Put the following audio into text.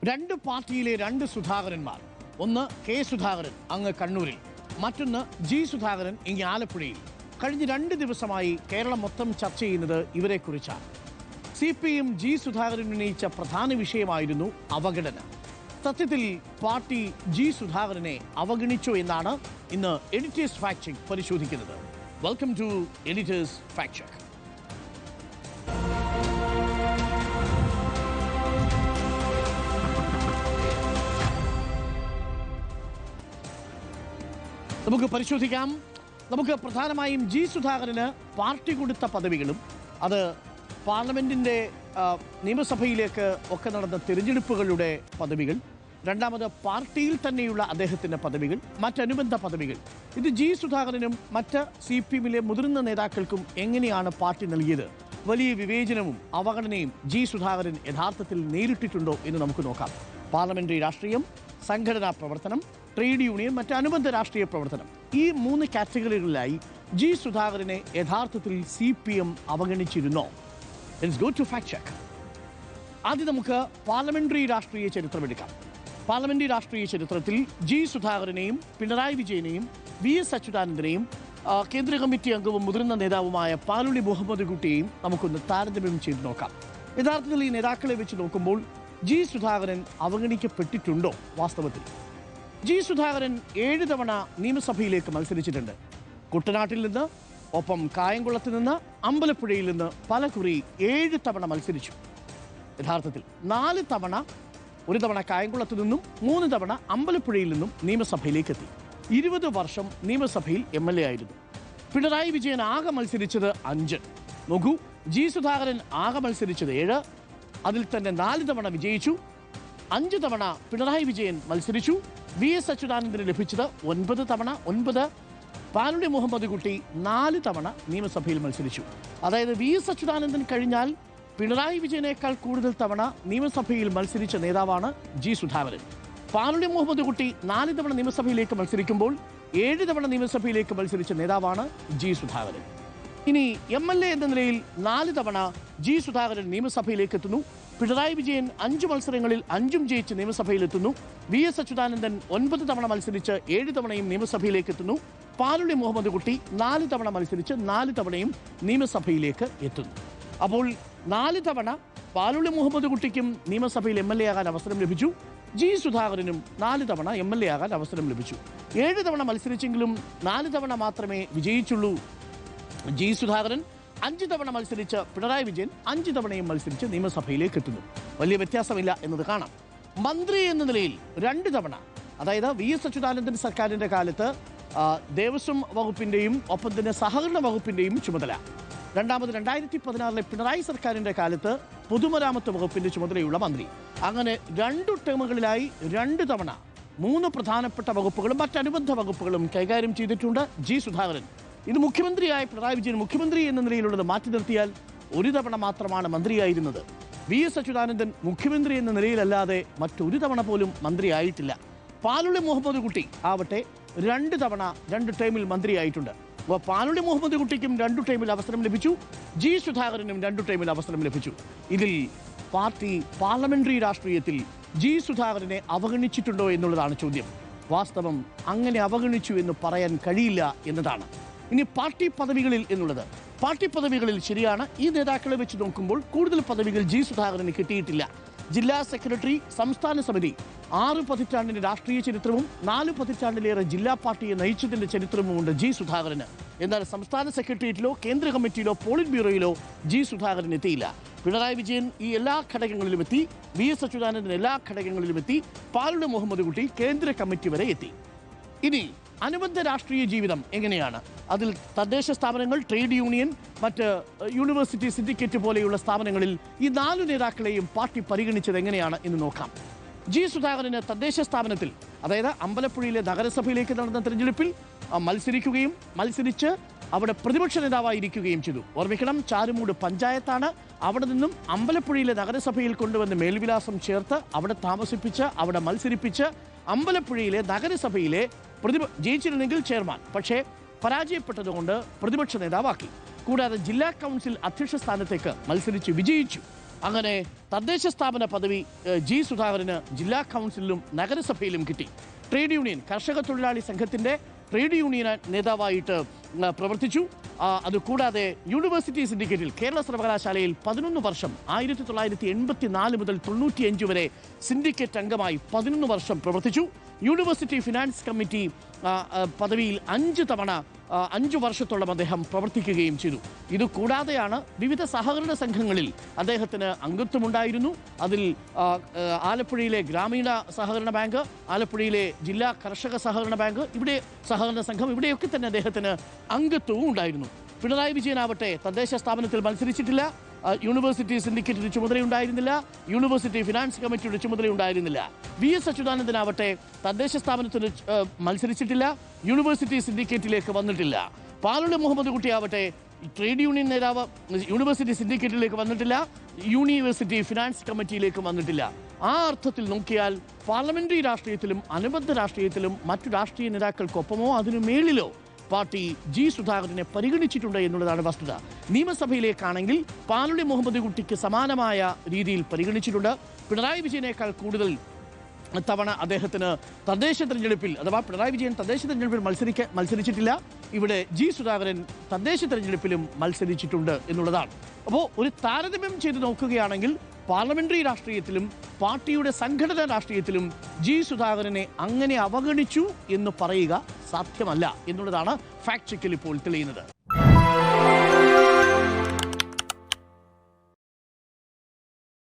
രണ്ട് പാർട്ടിയിലെ രണ്ട് സുധാകരന്മാർ. ഒന്ന് കെ സുധാകരൻ അങ്ങ് കണ്ണൂരിൽ, മറ്റൊന്ന് ജി സുധാകരൻ ഇങ്ങ് ആലപ്പുഴയിൽ. കഴിഞ്ഞ 2 ദിവസമായി കേരളം മൊത്തം ചർച്ച ചെയ്യുന്നത് ഇവരെക്കുറിച്ചാണ്. CPM ജി സുധാകരൻ ഉന്നയിച്ച പ്രധാന വിഷയമായിരുന്നു അവഗണന. സത്യത്തിൽ പാർട്ടി ജി സുധാകരനെ അവഗണിച്ചോ എന്നാണ് ഇന്ന് എഡിറ്റേഴ്സ് ഫാക്ട് ചെക്ക് പരിശോധിക്കുന്നത്. Welcome to editors fact check. നമുക്ക് പരിശോധിക്കാം. നമുക്ക് പ്രധാനമായും ജി സുധാകരന് പാർട്ടി കൊടുത്ത പദവികളും, അത് പാർലമെന്റിന്റെ നിയമസഭയിലേക്ക് ഒക്കെ നടന്ന തിരഞ്ഞെടുപ്പുകളുടെ പദവികൾ, രണ്ടാമത് പാർട്ടിയിൽ തന്നെയുള്ള അദ്ദേഹത്തിന്റെ പദവികൾ, മറ്റനുബന്ധ പദവികൾ, ഇത് ജി സുധാകരനും മറ്റ് CPM-ലെ മുതിർന്ന നേതാക്കൾക്കും എങ്ങനെയാണ് പാർട്ടി നൽകിയത്? വലിയ വിവേചനവും അവഗണനയും ജി സുധാകരൻ യഥാർത്ഥത്തിൽ നേരിട്ടിട്ടുണ്ടോ എന്ന് നമുക്ക് നോക്കാം. പാർലമെന്ററി രാഷ്ട്രീയം, സംഘടനാ പ്രവർത്തനം, ട്രേഡ് യൂണിയൻ, മറ്റ് അനുബന്ധ രാഷ്ട്രീയ പ്രവർത്തനം, ഈ 3 കാറ്റഗറികളിലായി ജി സുധാകരനെ യഥാർത്ഥത്തിൽ CPM അവഗണിച്ചിരുന്നോ? Let's go to fact check. ആദ്യം നമുക്ക് പാർലമെന്ററി രാഷ്ട്രീയ ചരിത്രം എടുക്കാം. പാർലമെന്ററി രാഷ്ട്രീയ ചരിത്രത്തിൽ ജി സുധാകരനെയും പിണറായി വിജയനെയും VS അച്യുതാനന്ദനെയും കേന്ദ്ര കമ്മിറ്റി അംഗവും മുതിർന്ന നേതാവുമായ പാലുളി മുഹമ്മദ് കുട്ടിയെയും നമുക്കൊന്ന് താരതമ്യം ചെയ്ത് നോക്കാം. യഥാർത്ഥത്തിൽ ഈ നേതാക്കളെ വെച്ച് നോക്കുമ്പോൾ ജി സുധാകരൻ അവഗണിക്കപ്പെട്ടിട്ടുണ്ടോ? വാസ്തവത്തിൽ ജി സുധാകരൻ 7 തവണ നിയമസഭയിലേക്ക് മത്സരിച്ചിട്ടുണ്ട്. കുട്ടനാട്ടിൽ നിന്ന്, ഒപ്പം കായംകുളത്ത് നിന്ന്, അമ്പലപ്പുഴയിൽ നിന്ന് പലകുറി 7 തവണ മത്സരിച്ചു. യഥാർത്ഥത്തിൽ 4 തവണ, 1 തവണ കായംകുളത്ത് നിന്നും 3 തവണ അമ്പലപ്പുഴയിൽ നിന്നും നിയമസഭയിലേക്ക് എത്തി. 20 വർഷം നിയമസഭയിൽ MLA ആയിരുന്നു. പിണറായി വിജയൻ ആകെ മത്സരിച്ചത് 5. നോക്കൂ, ജി സുധാകരൻ ആകെ മത്സരിച്ചത് 7. അതിൽ തന്നെ 4 തവണ വിജയിച്ചു. 5 തവണ പിണറായി വിജയൻ മത്സരിച്ചു. VS അച്യുതാനന്ദന് ലഭിച്ചത് 9 തവണ. 9. പാലുളി മുഹമ്മദ് കുട്ടി 4 തവണ നിയമസഭയിൽ മത്സരിച്ചു. അതായത് VS അച്യുതാനന്ദൻ കഴിഞ്ഞാൽ പിണറായി വിജയനേക്കാൾ കൂടുതൽ തവണ നിയമസഭയിൽ മത്സരിച്ച നേതാവാണ് ജി സുധാകരൻ. പാലുളി മുഹമ്മദ് കുട്ടി 4 തവണ നിയമസഭയിലേക്ക് മത്സരിക്കുമ്പോൾ 7 തവണ നിയമസഭയിലേക്ക് മത്സരിച്ച നേതാവാണ് ജി സുധാകരൻ. ഇനി MLA എന്ന നിലയിൽ 4 തവണ ജി സുധാകരൻ നിയമസഭയിലേക്ക് എത്തുന്നു. പിണറായി വിജയൻ 5 മത്സരങ്ങളിൽ 5ഉം ജയിച്ച് നിയമസഭയിലെത്തുന്നു. VS അച്യുതാനന്ദൻ 9 തവണ മത്സരിച്ച് 7 തവണയും നിയമസഭയിലേക്ക് എത്തുന്നു. പാലുളി മുഹമ്മദ് കുട്ടി 4 തവണ മത്സരിച്ച് 4 തവണയും നിയമസഭയിലേക്ക് എത്തുന്നു. അപ്പോൾ 4 തവണ പാലുളി മുഹമ്മദ് കുട്ടിക്കും നിയമസഭയിൽ MLA ആകാൻ അവസരം ലഭിച്ചു. ജി സുധാകരനും 4 തവണ MLA ആകാൻ അവസരം ലഭിച്ചു. 7 തവണ മത്സരിച്ചെങ്കിലും 4 തവണ മാത്രമേ വിജയിച്ചുള്ളൂ ജി സുധാകരൻ. 5 തവണ മത്സരിച്ച് പിണറായി വിജയൻ 5 തവണയും മത്സരിച്ച് നിയമസഭയിലേക്ക് എത്തുന്നു. വലിയ വ്യത്യാസമില്ല എന്നത് കാണാം. മന്ത്രി എന്ന നിലയിൽ 2 തവണ, അതായത് VS അച്യുതാനന്ദൻ സർക്കാരിൻ്റെ കാലത്ത് ദേവസ്വം വകുപ്പിൻ്റെയും ഒപ്പം തന്നെ സഹകരണ വകുപ്പിൻ്റെയും ചുമതല. രണ്ടാമത് 2016 പിണറായി സർക്കാരിൻ്റെ കാലത്ത് പൊതുമരാമത്ത് വകുപ്പിൻ്റെ ചുമതലയുള്ള മന്ത്രി. അങ്ങനെ 2 ടേമുകളിലായി 2 തവണ 3 പ്രധാനപ്പെട്ട വകുപ്പുകളും മറ്റനുബന്ധ വകുപ്പുകളും കൈകാര്യം ചെയ്തിട്ടുണ്ട് ജി സുധാകരൻ. ഇത് മുഖ്യമന്ത്രിയായ പിണറായി വിജയൻ മുഖ്യമന്ത്രി എന്ന നിലയിലുള്ളത് മാറ്റി നിർത്തിയാൽ 1 തവണ മാത്രമാണ് മന്ത്രിയായിരുന്നത്. VS അച്യുതാനന്ദൻ മുഖ്യമന്ത്രി എന്ന നിലയിലല്ലാതെ മറ്റൊരു തവണ പോലും മന്ത്രിയായിട്ടില്ല. പാലുളി മുഹമ്മദ് കുട്ടി ആവട്ടെ 2 തവണ 2 ടൈമിൽ മന്ത്രിയായിട്ടുണ്ട്. അപ്പോൾ പാലുളി മുഹമ്മദ് കുട്ടിക്കും 2 ടൈമിൽ അവസരം ലഭിച്ചു. ജി സുധാകരനും 2 ടൈമിൽ അവസരം ലഭിച്ചു. ഇതിൽ പാർട്ടി പാർലമെന്ററി രാഷ്ട്രീയത്തിൽ ജി സുധാകരനെ അവഗണിച്ചിട്ടുണ്ടോ എന്നുള്ളതാണ് ചോദ്യം. വാസ്തവം അങ്ങനെ അവഗണിച്ചു എന്ന് പറയാൻ കഴിയില്ല എന്നതാണ്. ഇനി പാർട്ടി പദവികളിൽ എന്നുള്ളത്, പാർട്ടി പദവികളിൽ ശരിയാണ്, ഈ നേതാക്കളെ വെച്ച് നോക്കുമ്പോൾ കൂടുതൽ പദവികൾ ജി സുധാകരന് കിട്ടിയിട്ടില്ല. ജില്ലാ സെക്രട്ടറി, സംസ്ഥാന സമിതി, 6 പതിറ്റാണ്ടിന്റെ രാഷ്ട്രീയ ചരിത്രവും 4 പതിറ്റാണ്ടിലേറെ ജില്ലാ പാർട്ടിയെ നയിച്ചതിന്റെ ചരിത്രവുമുണ്ട് ജി സുധാകരന്. എന്നാൽ സംസ്ഥാന സെക്രട്ടേറിയറ്റിലോ കേന്ദ്ര കമ്മിറ്റിയിലോ പോളിറ്റ് ബ്യൂറോയിലോ ജി സുധാകരൻ എത്തിയില്ല. പിണറായി വിജയൻ ഈ എല്ലാ ഘടകങ്ങളിലും എത്തി. VS അച്യുതാനന്ദൻ എല്ലാ ഘടകങ്ങളിലും എത്തി. പാലുളി മുഹമ്മദ് കുട്ടി കേന്ദ്ര കമ്മിറ്റി വരെ എത്തി. ഇനി അനുബന്ധ രാഷ്ട്രീയ ജീവിതം എങ്ങനെയാണ്? അതിൽ തദ്ദേശ സ്ഥാപനങ്ങൾ, ട്രേഡ് യൂണിയൻ, മറ്റ് യൂണിവേഴ്സിറ്റി സിൻഡിക്കേറ്റ് പോലെയുള്ള സ്ഥാപനങ്ങളിൽ ഈ 4 നേതാക്കളെയും പാർട്ടി പരിഗണിച്ചത് എങ്ങനെയാണ് എന്ന് നോക്കാം. ജി സുധാകരന് തദ്ദേശ സ്ഥാപനത്തിൽ, അതായത് അമ്പലപ്പുഴയിലെ നഗരസഭയിലേക്ക് നടന്ന തെരഞ്ഞെടുപ്പിൽ മത്സരിക്കുകയും മത്സരിച്ച് അവിടെ പ്രതിപക്ഷ നേതാവായിരിക്കുകയും ചെയ്തു. ഓർമ്മിക്കണം, ചാരുമൂട് പഞ്ചായത്താണ്. അവിടെ നിന്നും അമ്പലപ്പുഴയിലെ നഗരസഭയിൽ കൊണ്ടുവന്ന് മേൽവിലാസം ചേർത്ത് അവിടെ താമസിപ്പിച്ച് അവിടെ മത്സരിപ്പിച്ച് അമ്പലപ്പുഴയിലെ നഗരസഭയിലെ ജയിച്ചിരുന്നെങ്കിൽ ചെയർമാൻ, പക്ഷേ പരാജയപ്പെട്ടതുകൊണ്ട് പ്രതിപക്ഷ നേതാവാക്കി. കൂടാതെ ജില്ലാ കൗൺസിൽ അധ്യക്ഷ സ്ഥാനത്തേക്ക് മത്സരിച്ച് വിജയിച്ചു. അങ്ങനെ തദ്ദേശ സ്ഥാപന പദവി ജി സുധാകരന് ജില്ലാ കൗൺസിലിലും നഗരസഭയിലും കിട്ടി. ട്രേഡ് യൂണിയൻ കർഷക തൊഴിലാളി സംഘത്തിൻ്റെ ട്രേഡ് യൂണിയൻ നേതാവായിട്ട് പ്രവർത്തിച്ചു. അതുകൂടാതെ യൂണിവേഴ്സിറ്റി സിൻഡിക്കേറ്റിൽ കേരള സർവകലാശാലയിൽ 11 വർഷം 1984 മുതൽ 95 വരെ സിൻഡിക്കേറ്റ് അംഗമായി 11 വർഷം പ്രവർത്തിച്ചു. യൂണിവേഴ്സിറ്റി ഫിനാൻസ് കമ്മിറ്റി പദവിയിൽ 5 തവണ 5 വർഷത്തോളം അദ്ദേഹം പ്രവർത്തിക്കുകയും ചെയ്തു. ഇതുകൂടാതെയാണ് വിവിധ സഹകരണ സംഘങ്ങളിൽ അദ്ദേഹത്തിന് അംഗത്വമുണ്ടായിരുന്നു. അതിൽ ആലപ്പുഴയിലെ ഗ്രാമീണ സഹകരണ ബാങ്ക്, ആലപ്പുഴയിലെ ജില്ലാ കർഷക സഹകരണ ബാങ്ക്, ഇവിടെ സഹകരണ സംഘം, ഇവിടെയൊക്കെ തന്നെ അദ്ദേഹത്തിന് അംഗത്വവും ഉണ്ടായിരുന്നു. പിണറായി വിജയനാവട്ടെ തദ്ദേശ സ്ഥാപനത്തിൽ മത്സരിച്ചിട്ടില്ല, യൂണിവേഴ്സിറ്റി സിൻഡിക്കേറ്റിന്റെ ചുമതലയുണ്ടായിരുന്നില്ല, യൂണിവേഴ്സിറ്റി ഫിനാൻസ് കമ്മിറ്റിയുടെ ചുമതലയുണ്ടായിരുന്നില്ല. VS അച്യുതാനന്ദനാവട്ടെ തദ്ദേശ സ്ഥാപനത്തിന് മത്സരിച്ചിട്ടില്ല, യൂണിവേഴ്സിറ്റി സിൻഡിക്കേറ്റിലേക്ക് വന്നിട്ടില്ല. പാലോളി മുഹമ്മദ് കുട്ടിയാവട്ടെ ട്രേഡ് യൂണിയൻ നേതാവ്, യൂണിവേഴ്സിറ്റി സിൻഡിക്കേറ്റിലേക്ക് വന്നിട്ടില്ല, യൂണിവേഴ്സിറ്റി ഫിനാൻസ് കമ്മിറ്റിയിലേക്ക് വന്നിട്ടില്ല. ആ അർത്ഥത്തിൽ നോക്കിയാൽ പാർലമെന്ററി രാഷ്ട്രീയത്തിലും അനുബന്ധ രാഷ്ട്രീയത്തിലും മറ്റു രാഷ്ട്രീയ നേതാക്കൾക്കൊപ്പമോ അതിനു മേളിലോ പാർട്ടി ജി സുധാകരനെ പരിഗണിച്ചിട്ടുണ്ട് എന്നുള്ളതാണ് വസ്തുത. നിയമസഭയിലേക്കാണെങ്കിൽ പാലോളി മുഹമ്മദ് കുട്ടിക്ക് സമാനമായ രീതിയിൽ പരിഗണിച്ചിട്ടുണ്ട്. പിണറായി വിജയനേക്കാൾ കൂടുതൽ തവണ അദ്ദേഹത്തിന് തദ്ദേശ തെരഞ്ഞെടുപ്പിൽ, അഥവാ പിണറായി വിജയൻ തദ്ദേശ തെരഞ്ഞെടുപ്പിൽ മത്സരിച്ചിട്ടില്ല, ഇവിടെ ജി സുധാകരൻ തദ്ദേശ തെരഞ്ഞെടുപ്പിലും മത്സരിച്ചിട്ടുണ്ട് എന്നുള്ളതാണ്. അപ്പോൾ ഒരു താരതമ്യം ചെയ്ത് നോക്കുകയാണെങ്കിൽ പാർലമെന്ററി രാഷ്ട്രീയത്തിലും പാർട്ടിയുടെ സംഘടനാ രാഷ്ട്രീയത്തിലും ജി സുധാകരനെ അങ്ങനെ അവഗണിച്ചു എന്ന് പറയുക സാധ്യമല്ല എന്നുള്ളതാണ് ഫാക്ട് ചെക്കിൽ ഇപ്പോൾ തെളിയുന്നത്.